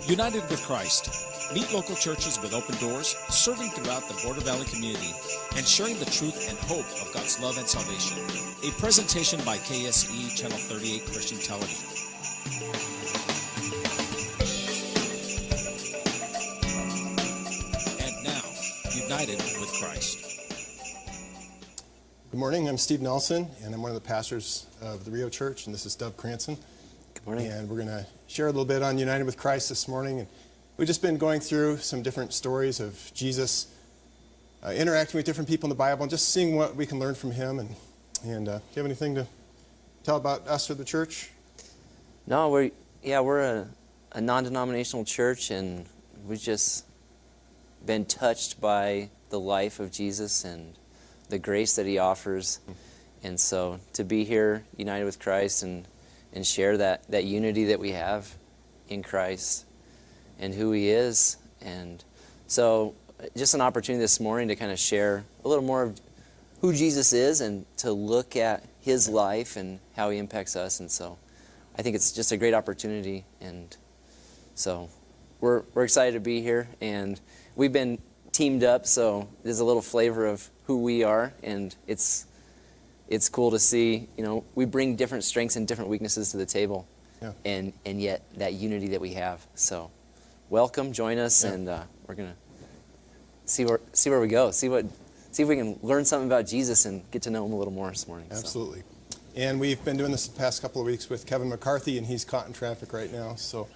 United with Christ. Meet local churches with open doors, serving throughout the Border Valley community, and sharing the truth and hope of God's love and salvation. A presentation by KSE Channel 38 Christian Television. And now, United with Christ. Good morning, I'm Steve Nelson, and I'm one of the pastors of the Rio Church, and this is Cranson. Good morning. And we're going to share a little bit on United with Christ this morning. And we've just been going through some different stories of Jesus interacting with different people in the Bible and just seeing what we can learn from him. And do you have anything to tell about us or the church? No, we're a non-denominational church, and we've just been touched by the life of Jesus and the grace that he offers. And so to be here, united with Christ, and share that unity that we have in Christ and who he is. And so just an opportunity this morning to kind of share a little more of who Jesus is and to look at his life and how he impacts us. And so I think it's just a great opportunity. And so we're excited to be here. And we've been teamed up, so there's a little flavor of who we are. And it's cool to see, we bring different strengths and different weaknesses to the table, and yet that unity that we have. So, welcome, join us, and we're gonna see where we go. See if we can learn something about Jesus and get to know him a little more this morning. Absolutely. So. And we've been doing this the past couple of weeks with Kevin McCarthy, and he's caught in traffic right now. So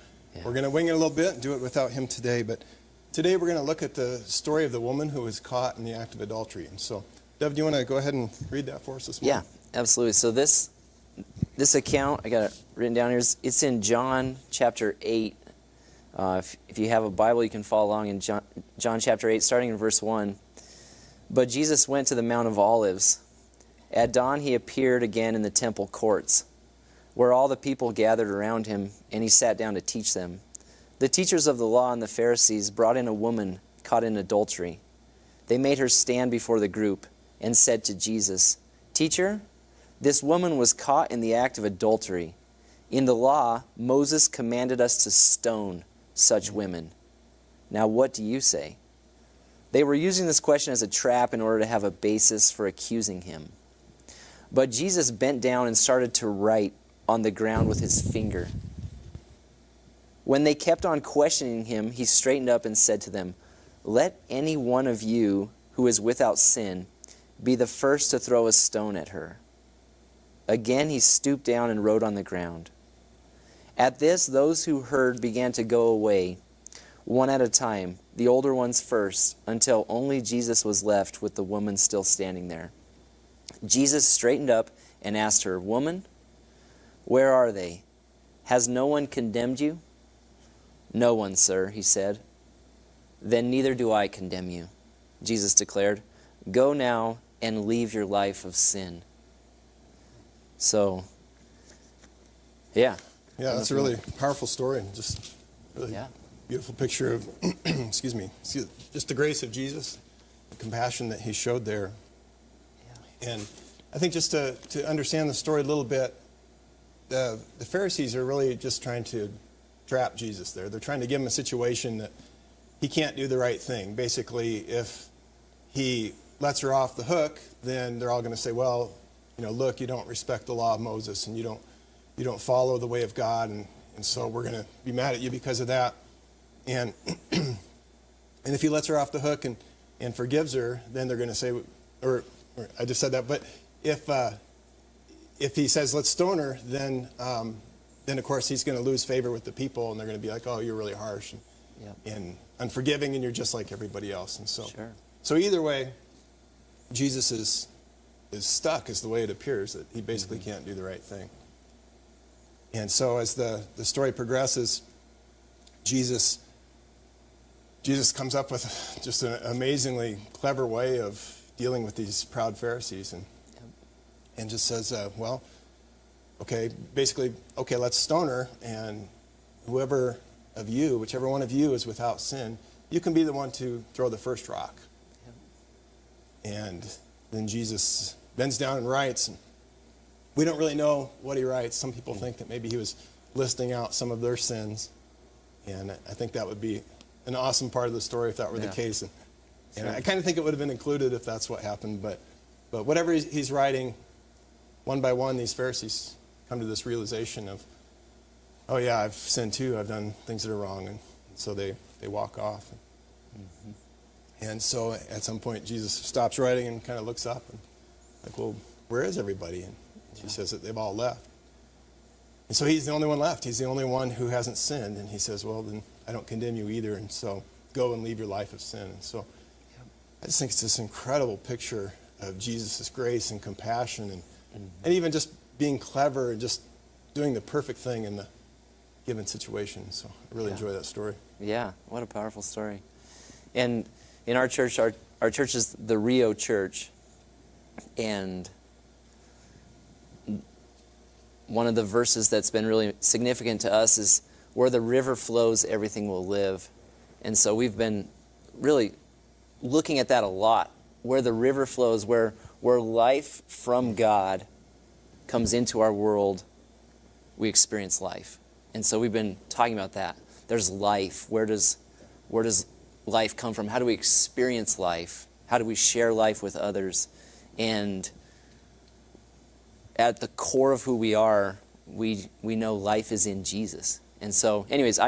we're gonna wing it a little bit and do it without him today. But today we're gonna look at the story of the woman who was caught in the act of adultery. And so, Dev, do you want to go ahead and read that for us this morning? Yeah, absolutely. So this account, I got it written down here, it's in John chapter 8. If you have a Bible, you can follow along in John chapter 8, starting in verse 1. But Jesus went to the Mount of Olives. At dawn he appeared again in the temple courts, where all the people gathered around him, and he sat down to teach them. The teachers of the law and the Pharisees brought in a woman caught in adultery. They made her stand before the group and said to Jesus, "Teacher, this woman was caught in the act of adultery. In the law, Moses commanded us to stone such women. Now what do you say?" They were using this question as a trap in order to have a basis for accusing him. But Jesus bent down and started to write on the ground with his finger. When they kept on questioning him, he straightened up and said to them, "Let any one of you who is without sin be the first to throw a stone at her." Again he stooped down and wrote on the ground. At this, those who heard began to go away, one at a time, the older ones first, until only Jesus was left with the woman still standing there. Jesus straightened up and asked her, "Woman, where are they? Has no one condemned you?" "No one, sir," he said. "Then neither do I condemn you," Jesus declared. "Go now and leave your life of sin." So, yeah, that's a really powerful story, and just really beautiful picture of, just the grace of Jesus, the compassion that he showed there. Yeah. And I think just to understand the story a little bit, the Pharisees are really just trying to trap Jesus there. They're trying to give him a situation that he can't do the right thing. Basically, if he lets her off the hook, then they're all going to say, well, look, you don't respect the law of Moses, and you don't follow the way of God, and so we're going to be mad at you because of that. And and if he lets her off the hook and forgives her, then they're going to say, or I just said that, but if he says, let's stone her, then of course he's going to lose favor with the people, and they're going to be like, oh, you're really harsh and unforgiving, and you're just like everybody else. And so either way, Jesus is stuck, is the way it appears, that he basically can't do the right thing. And so as the story progresses, Jesus comes up with just an amazingly clever way of dealing with these proud Pharisees, and just says, let's stone her, and whichever one of you is without sin, you can be the one to throw the first rock. And then Jesus bends down and writes, and we don't really know what he writes. Some people think that maybe he was listing out some of their sins. And I think that would be an awesome part of the story if that were the case. And Sure. I kind of think it would have been included if that's what happened. But whatever he's writing, one by one, these Pharisees come to this realization of, oh yeah, I've sinned too. I've done things that are wrong. And so they walk off. And so at some point, Jesus stops writing and kind of looks up and like, well, where is everybody? And she says that they've all left. And so he's the only one left. He's the only one who hasn't sinned. And he says, well, then I don't condemn you either. And so go and leave your life of sin. And so I just think it's this incredible picture of Jesus' grace and compassion and even just being clever and just doing the perfect thing in the given situation. So I really enjoy that story. Yeah, what a powerful story. And in our church, our church is the Rio Church. And one of the verses that's been really significant to us is, where the river flows, everything will live. And so we've been really looking at that a lot. Where the river flows, where life from God comes into our world, we experience life. And so we've been talking about that. There's life. Where does life come from? How do we experience life? How do we share life with others? And at the core of who we are, we know life is in Jesus. And so, anyways,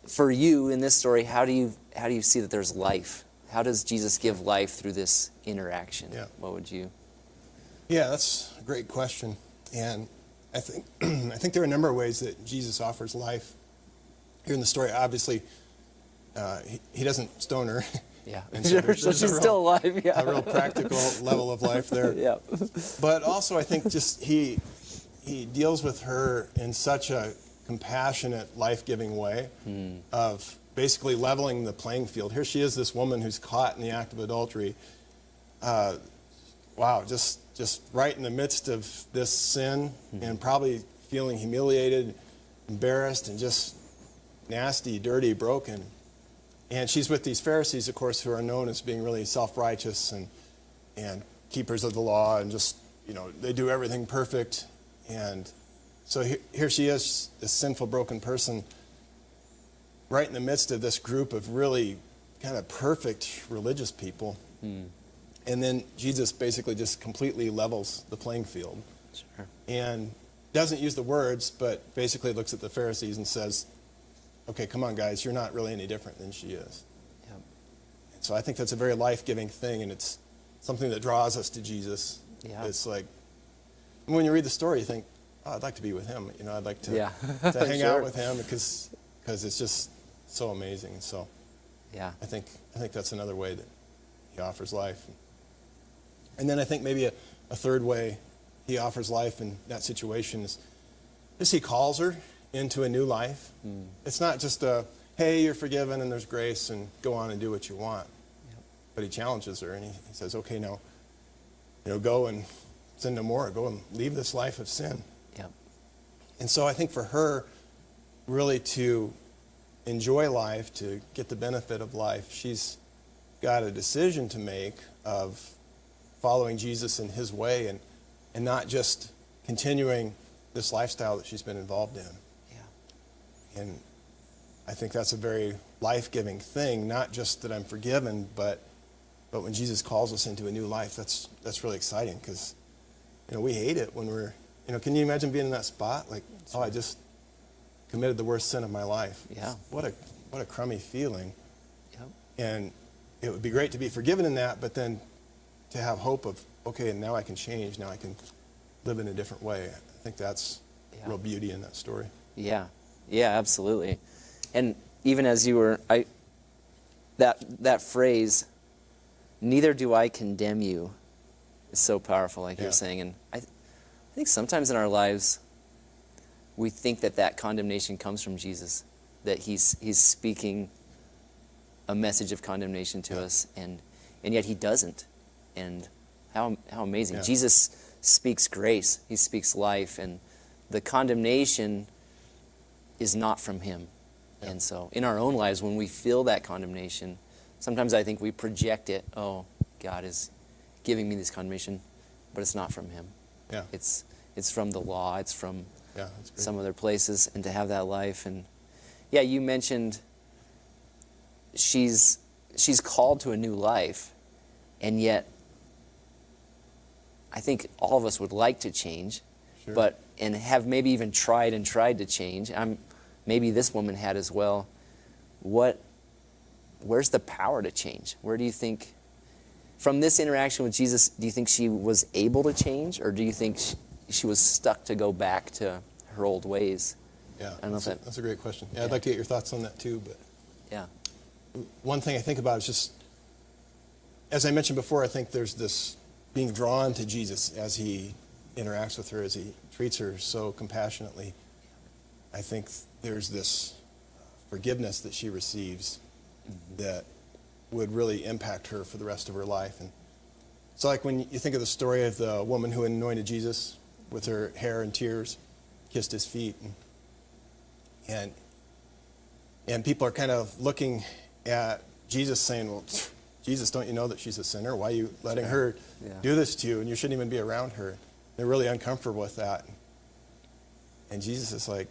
for you in this story, how do you see that there's life? How does Jesus give life through this interaction? Yeah. What would you? Yeah, that's a great question. And I think there are a number of ways that Jesus offers life. Here in the story, obviously, he doesn't stone her. Yeah, And so there's she's still alive. Yeah, a real practical level of life there. Yeah. But also, I think just he deals with her in such a compassionate, life-giving way of basically leveling the playing field. Here she is, this woman who's caught in the act of adultery. Wow, just right in the midst of this sin and probably feeling humiliated, embarrassed, and just nasty, dirty, broken. And she's with these Pharisees, of course, who are known as being really self-righteous and keepers of the law, and just, they do everything perfect. And so here she is, this sinful, broken person, right in the midst of this group of really kind of perfect religious people. And then Jesus basically just completely levels the playing field. Sure. And doesn't use the words, but basically looks at the Pharisees and says, okay, come on, guys, you're not really any different than she is. Yep. And so I think that's a very life-giving thing, and it's something that draws us to Jesus. Yeah. It's like, when you read the story, you think, oh, I'd like to be with him. I'd like to, to hang Sure. out with him because it's just so amazing. And so Yeah. I think that's another way that he offers life. And then I think maybe a third way he offers life in that situation is he calls her into a new life. It's not just hey, you're forgiven and there's grace and go on and do what you want. Yep. But he challenges her and he says, okay, now, go and sin no more. Go and leave this life of sin. Yep. And so I think for her, really to enjoy life, to get the benefit of life, she's got a decision to make of following Jesus in his way and not just continuing this lifestyle that she's been involved in. Yeah. And I think that's a very life-giving thing, not just that I'm forgiven, but when Jesus calls us into a new life, that's really exciting because, we hate it when we're, can you imagine being in that spot? Like, oh, I just committed the worst sin of my life. Yeah. What a crummy feeling. Yep. And it would be great to be forgiven in that, but then to have hope of, okay, and now I can change, now I can live in a different way. I think that's real beauty in that story. Yeah. Yeah, absolutely. And even as you were, that phrase, neither do I condemn you, is so powerful, like you're saying. And I think sometimes in our lives, we think that condemnation comes from Jesus, that he's speaking a message of condemnation to us, and yet he doesn't. And how amazing. Yeah. Jesus speaks grace. He speaks life, and the condemnation is not from him. Yeah. And so in our own lives, when we feel that condemnation, sometimes I think we project it. Oh, God is giving me this condemnation, but it's not from him. Yeah. It's from the law. It's from that's great. some other places, and to have that life. And Yeah, you mentioned she's called to a new life, and yet I think all of us would like to change, Sure. and have maybe even tried to change. Maybe this woman had as well. Where's the power to change? Where do you think, from this interaction with Jesus, do you think she was able to change, or do you think she was stuck to go back to her old ways? Yeah, I don't know if that's a great question. Yeah, I'd like to get your thoughts on that too. But yeah, one thing I think about is just, as I mentioned before, I think there's this being drawn to Jesus as he interacts with her, as he treats her so compassionately. I think there's this forgiveness that she receives that would really impact her for the rest of her life. And so, like when you think of the story of the woman who anointed Jesus with her hair and tears, kissed his feet, and people are kind of looking at Jesus saying, well, Jesus, don't you know that she's a sinner? Why are you letting her do this to you? And you shouldn't even be around her. They're really uncomfortable with that. And Jesus is like,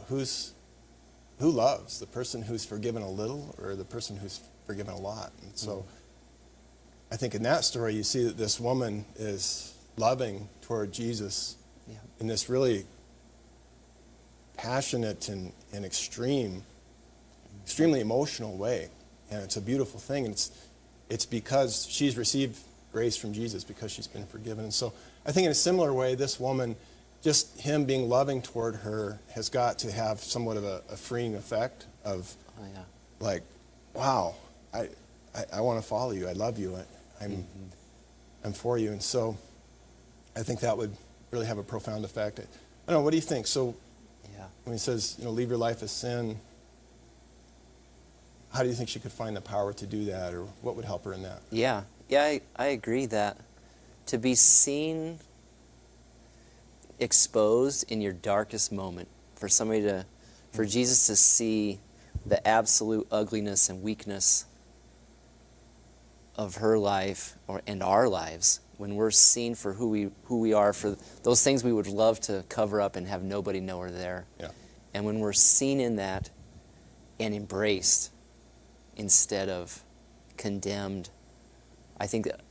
who loves? The person who's forgiven a little or the person who's forgiven a lot? And so I think in that story you see that this woman is loving toward Jesus in this really passionate and extremely emotional way. And it's a beautiful thing. And it's because she's received grace from Jesus, because she's been forgiven. And so I think in a similar way, this woman, just him being loving toward her has got to have somewhat of a freeing effect of like, wow, I want to follow you. I love you. I'm for you. And so I think that would really have a profound effect. I don't know, what do you think? So when he says, leave your life as sin, how do you think she could find the power to do that, or what would help her in that? Yeah, I agree that to be seen exposed in your darkest moment, for Jesus to see the absolute ugliness and weakness of her life and our lives, when we're seen for who we are, for those things we would love to cover up and have nobody know are there. Yeah. And when we're seen in that and embraced instead of condemned, I think that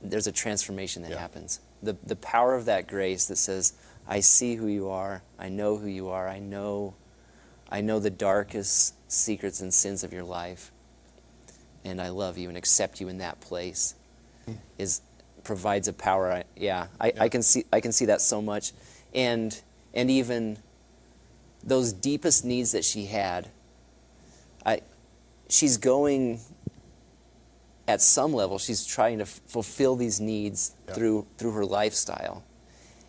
there's a transformation that happens. The power of that grace that says, I see who you are, I know who you are, I know the darkest secrets and sins of your life, and I love you and accept you in that place, provides a power. I can see that so much. And even those deepest needs that she had, she's going, at some level, she's trying to fulfill these needs through her lifestyle.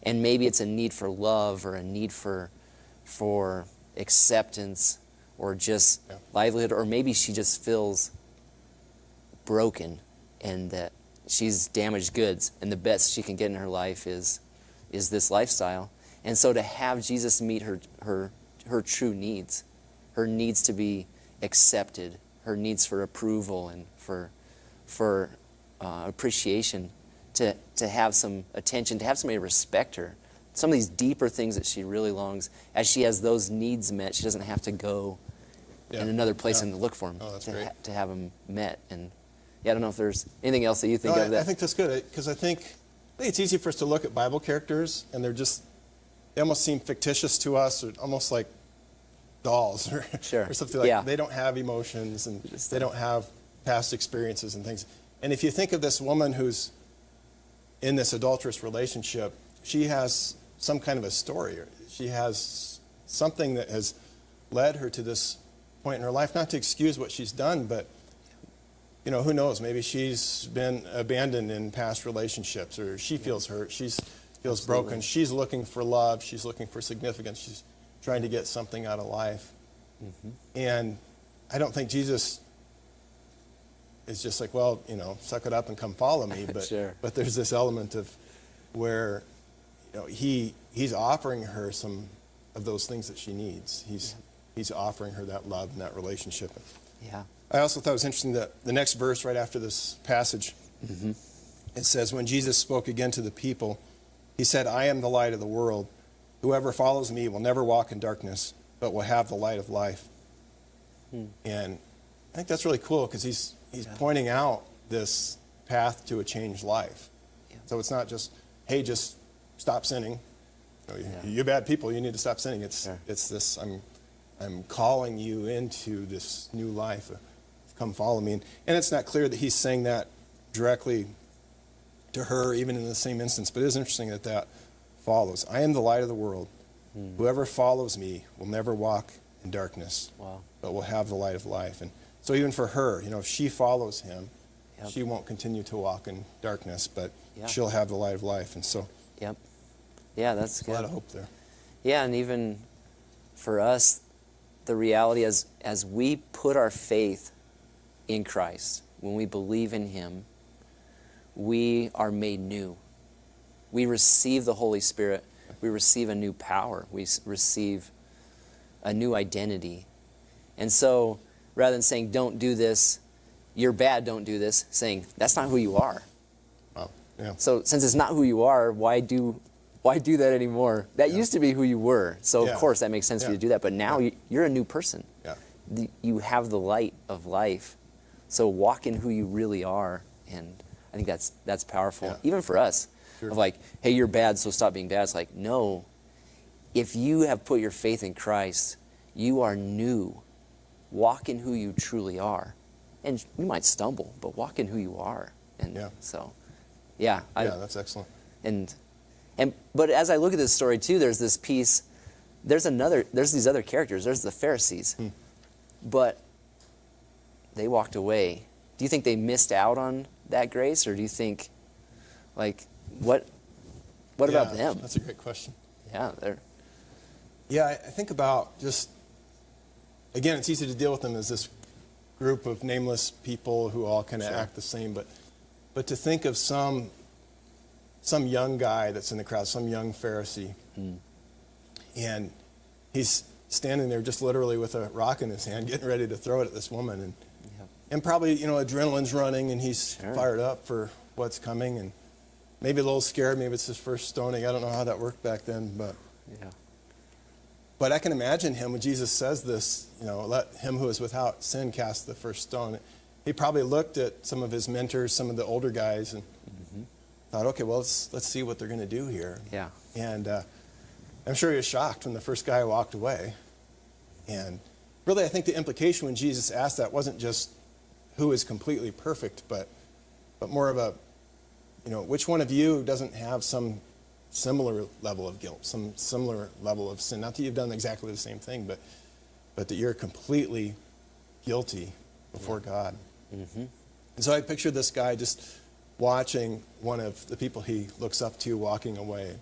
And maybe it's a need for love, or a need for acceptance, or just livelihood, or maybe she just feels broken and that she's damaged goods, and the best she can get in her life is this lifestyle. And so to have Jesus meet her true needs, her needs to be accepted, her needs for approval and for appreciation, to have some attention, to have somebody respect her. Some of these deeper things that she really longs, as she has those needs met, she doesn't have to go in another place and look for them to have them met. And I don't know if there's anything else that you think of that. I think that's good, because I think it's easy for us to look at Bible characters and they almost seem fictitious to us, or almost like dolls or something like that. They don't have emotions, and they don't have past experiences and things. And if you think of this woman who's in this adulterous relationship, she has some kind of a story. She has something that has led her to this point in her life, not to excuse what she's done, but who knows? Maybe she's been abandoned in past relationships, or she feels hurt. She feels broken. She's looking for love. She's looking for significance. She's trying to get something out of life. And I don't think Jesus is just like, well, suck it up and come follow me. But but there's this element of where he's offering her some of those things that she needs. He's offering her that love and that relationship. I also thought it was interesting that the next verse right after this passage, it says, when Jesus spoke again to the people, he said, I am the light of the world. Whoever follows me will never walk in darkness, but will have the light of life. And I think that's really cool because he's pointing out this path to a changed life. Yeah. So it's not just, hey, just stop sinning. You bad people, you need to stop sinning. It's this, I'm calling you into this new life. Come follow me. And it's not clear that he's saying that directly to her, even in the same instance, but it is interesting that follows. I am the light of the world. Whoever follows me will never walk in darkness, but will have the light of life. And so even for her, if she follows him, she won't continue to walk in darkness, but she'll have the light of life. And so, yeah, that's good. A lot of hope there. Yeah, and even for us, the reality as we put our faith in Christ, when we believe in him, we are made new. We receive the Holy Spirit. We receive a new power. We receive a new identity. And so, rather than saying, don't do this, you're bad, don't do this, saying, that's not who you are. Wow. Yeah. So, since it's not who you are, why do that anymore? That used to be who you were. So, of course, that makes sense for you to do that. But now you're a new person. Yeah. You have the light of life. So, walk in who you really are. And I think that's powerful, even for us. Sure. Of like, hey, you're bad, so stop being bad. It's like, no. If you have put your faith in Christ, you are new. Walk in who you truly are. And you might stumble, but walk in who you are. And so, that's excellent. But as I look at this story too, there's this piece, there's these other characters. There's the Pharisees. But they walked away. Do you think they missed out on that grace, or do you think, like, what about them? That's a great question. Yeah, I think about just, again, it's easy to deal with them as this group of nameless people who all kind of act the same, but to think of some young guy that's in the crowd, some young Pharisee, and he's standing there just literally with a rock in his hand, getting ready to throw it at this woman, and probably, adrenaline's running, and he's fired up for what's coming, and maybe a little scared. Maybe it's his first stoning. I don't know how that worked back then, but I can imagine him when Jesus says this, let him who is without sin cast the first stone. He probably looked at some of his mentors, some of the older guys, and thought, okay, well, let's see what they're going to do here. Yeah. And I'm sure he was shocked when the first guy walked away. And really, I think the implication when Jesus asked that wasn't just who is completely perfect, but more of a, which one of you doesn't have some similar level of guilt, some similar level of sin? Not that you've done exactly the same thing, but that you're completely guilty before God. And so I picture this guy just watching one of the people he looks up to walking away.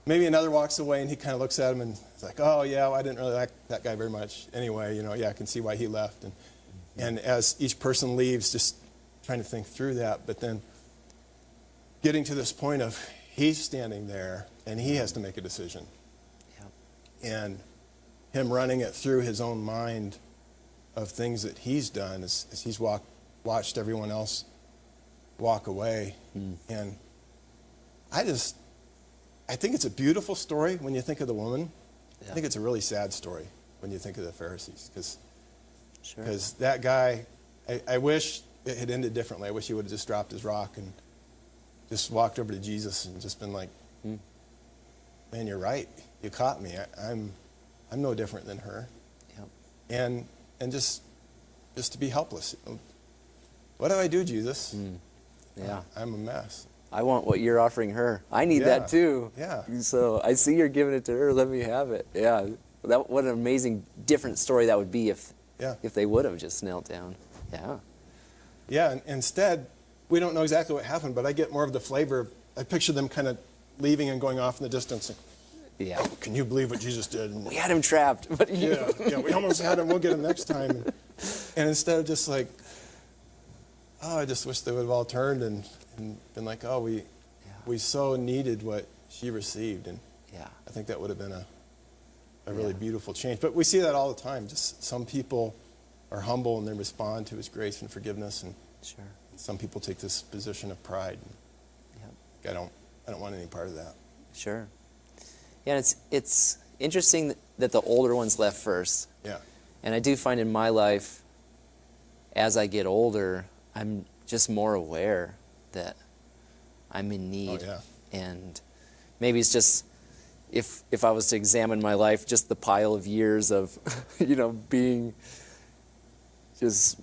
Maybe another walks away and he kind of looks at him and is like, oh yeah, well, I didn't really like that guy very much anyway. I can see why he left. And as each person leaves, just trying to think through that, but then getting to this point of he's standing there and he has to make a decision. And him running it through his own mind of things that he's done as he's watched everyone else walk away. And I think it's a beautiful story when you think of the woman. I think it's a really sad story when you think of the Pharisees, because that guy, I wish it had ended differently. I wish he would have just dropped his rock and just walked over to Jesus and just been like, man, you're right. You caught me. I'm no different than her. And just to be helpless. What do I do, Jesus? I'm a mess. I want what you're offering her. I need that too. So I see you're giving it to her. Let me have it. What an amazing, different story that would be if they would have just knelt down. And instead, we don't know exactly what happened, but I get more of the flavor. I picture them kind of leaving and going off in the distance. Oh, can you believe what Jesus did? And, we had him trapped. But we almost had him. We'll get him next time. And instead of just like, I just wish they would have all turned and been like, we so needed what she received. And I think that would have been a really beautiful change. But we see that all the time. Just some people are humble and they respond to his grace and forgiveness, and some people take this position of pride. I don't want any part of that. And it's interesting that the older ones left first. And I do find in my life, as I get older, I'm just more aware that I'm in need. Oh, yeah. And maybe it's just, if I was to examine my life, just the pile of years of, being just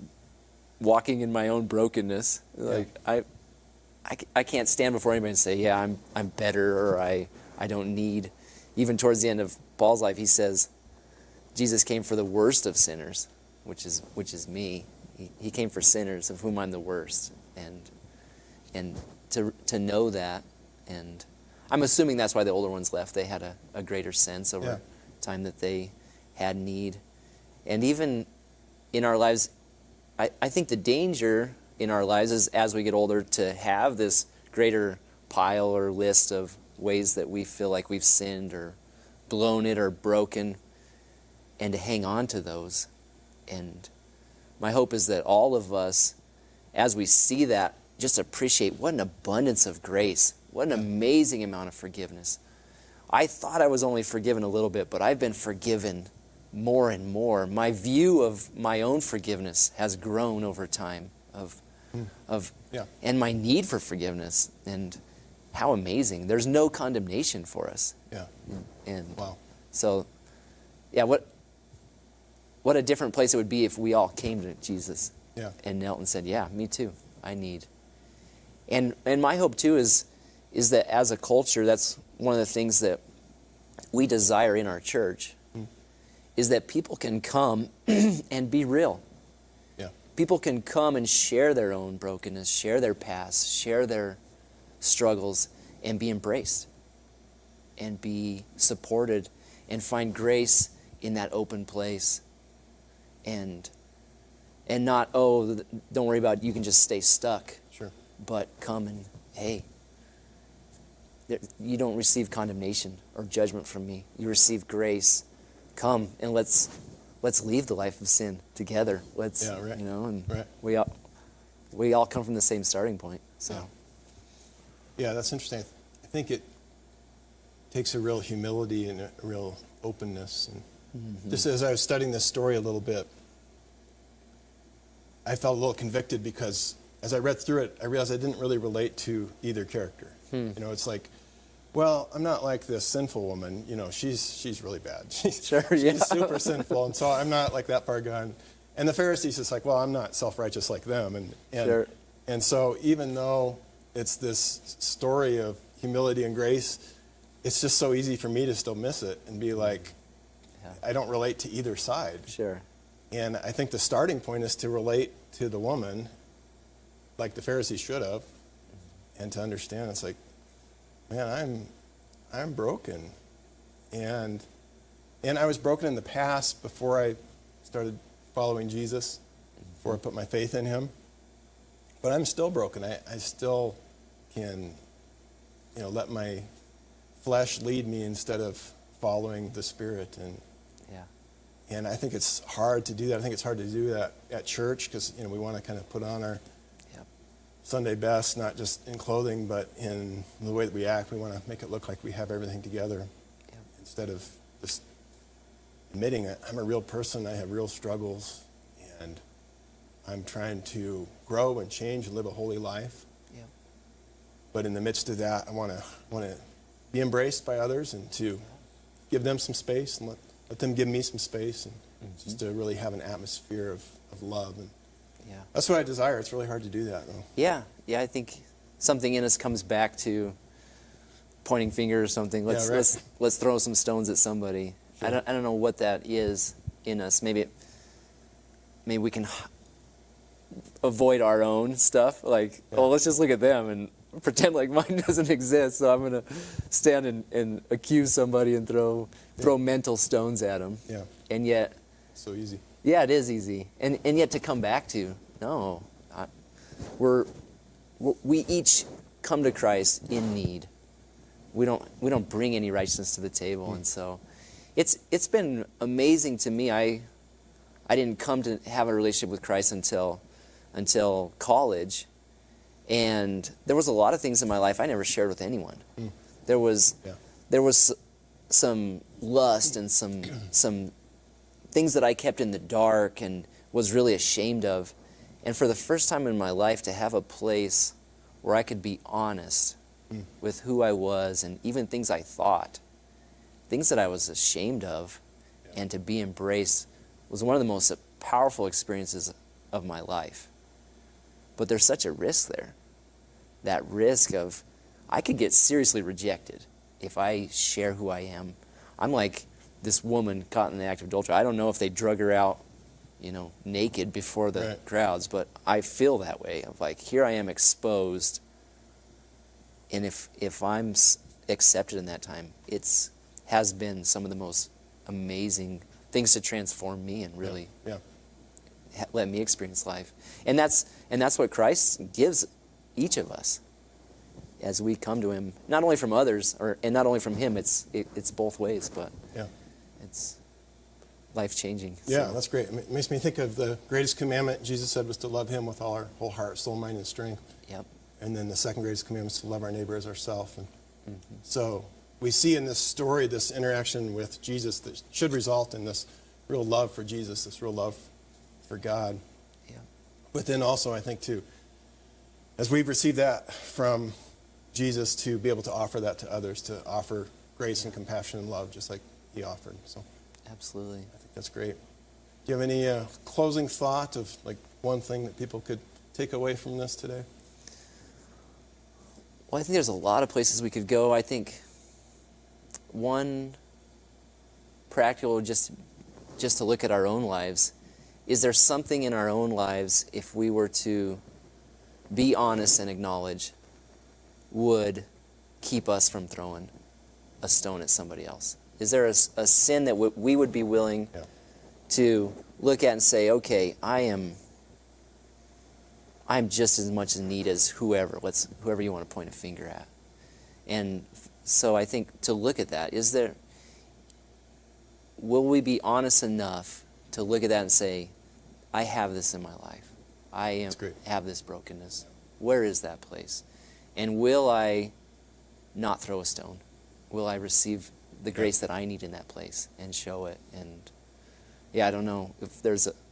walking in my own brokenness. Like, I can't stand before anybody and say, yeah, I'm better, or I don't need. Even towards the end of Paul's life, he says, Jesus came for the worst of sinners, which is me. He came for sinners, of whom I'm the worst. And to know that, and I'm assuming that's why the older ones left. They had a greater sense over time that they had need. And even in our lives, I think the danger in our lives is, as we get older, to have this greater pile or list of ways that we feel like we've sinned or blown it or broken, and to hang on to those. And my hope is that all of us, as we see that, just appreciate what an abundance of grace, what an amazing amount of forgiveness. I thought I was only forgiven a little bit, but I've been forgiven more and more. My view of my own forgiveness has grown over time, and my need for forgiveness, and how amazing. There's no condemnation for us. Yeah. And wow. So, what a different place it would be if we all came to Jesus and knelt and said, yeah, me too, I need. And my hope too is that as a culture, that's one of the things that we desire in our church, is that people can come and be real. Yeah. People can come and share their own brokenness, share their past, share their struggles, and be embraced and be supported and find grace in that open place. And not, don't worry about it, you can just stay stuck. Sure. But come and, hey, you don't receive condemnation or judgment from me. You receive grace. Come and let's leave the life of sin together. Let's, we all come from the same starting point. So. Yeah, that's interesting. I think it takes a real humility and a real openness. And just as I was studying this story a little bit, I felt a little convicted because as I read through it, I realized I didn't really relate to either character. It's like, well, I'm not like this sinful woman. She's really bad. She's super sinful, and so I'm not like that far gone. And the Pharisees is like, well, I'm not self-righteous like them. And so even though it's this story of humility and grace, it's just so easy for me to still miss it and be like, I don't relate to either side. Sure. And I think the starting point is to relate to the woman like the Pharisees should have, and to understand it's like, man, I'm broken. And I was broken in the past before I started following Jesus, before I put my faith in him. But I'm still broken. I still can, let my flesh lead me instead of following the Spirit. And I think it's hard to do that. I think it's hard to do that at church because, we want to kind of put on our Sunday best, not just in clothing, but in the way that we act. We want to make it look like we have everything together instead of just admitting that I'm a real person. I have real struggles, and I'm trying to grow and change and live a holy life. But in the midst of that, I want to be embraced by others and to give them some space and let them give me some space, and just to really have an atmosphere of love. And that's what I desire. It's really hard to do that, though. Yeah, I think something in us comes back to pointing fingers or something. Let's throw some stones at somebody. Sure. I don't know what that is in us. Maybe we can avoid our own stuff. Like, let's just look at them and pretend like mine doesn't exist. So I'm going to stand and accuse somebody and throw mental stones at them. Yeah. And yet, so easy. Yeah, it is easy. And yet to come back to, no, we each come to Christ in need. We don't bring any righteousness to the table. And so it's been amazing to me. I didn't come to have a relationship with Christ until college. And there was a lot of things in my life I never shared with anyone. There was some lust and some things that I kept in the dark and was really ashamed of. And for the first time in my life, to have a place where I could be honest with who I was and even things I thought, things that I was ashamed of, and to be embraced was one of the most powerful experiences of my life. But there's such a risk there. That risk of, I could get seriously rejected if I share who I am. I'm like this woman caught in the act of adultery. I don't know if they drug her out, naked before the crowds, but I feel that way of like, here I am exposed. And if I'm accepted in that time, has been some of the most amazing things to transform me and really let me experience life. And that's what Christ gives each of us as we come to him, not only from others and not only from him. It's both ways, but it's life-changing. Yeah, that's great. It makes me think of the greatest commandment Jesus said was to love him with all our whole heart, soul, mind, and strength. Yep. And then the second greatest commandment is to love our neighbor as ourselves. And so we see in this story this interaction with Jesus that should result in this real love for Jesus, this real love for God. Yeah. But then also, I think, too, as we've received that from Jesus, to be able to offer that to others, to offer grace and compassion and love just like he offered. So absolutely. I think that's great. Do you have any closing thought of like one thing that people could take away from this today? Well, I think there's a lot of places we could go. I think one practical, just to look at our own lives, is there something in our own lives, if we were to be honest and acknowledge, would keep us from throwing a stone at somebody else? Is there a sin that we would be willing to look at and say, okay, I'm just as much in need as whoever you want to point a finger at. And so I think to look at that, will we be honest enough to look at that and say, I have this in my life. I have this brokenness. Where is that place? And will I not throw a stone? Will I receive the grace that I need in that place and show it? And I don't know if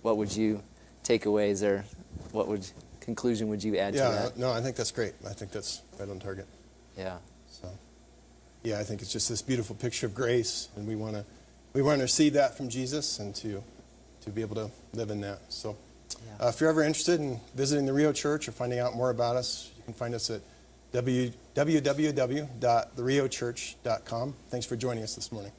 what would you take away? Conclusion would you add to that? No, I think that's great. I think that's right on target. Yeah. So, I think it's just this beautiful picture of grace, and we want to receive that from Jesus and to be able to live in that. So, if you're ever interested in visiting the Rio Church or finding out more about us, you can find us at www.theriochurch.com. Thanks for joining us this morning.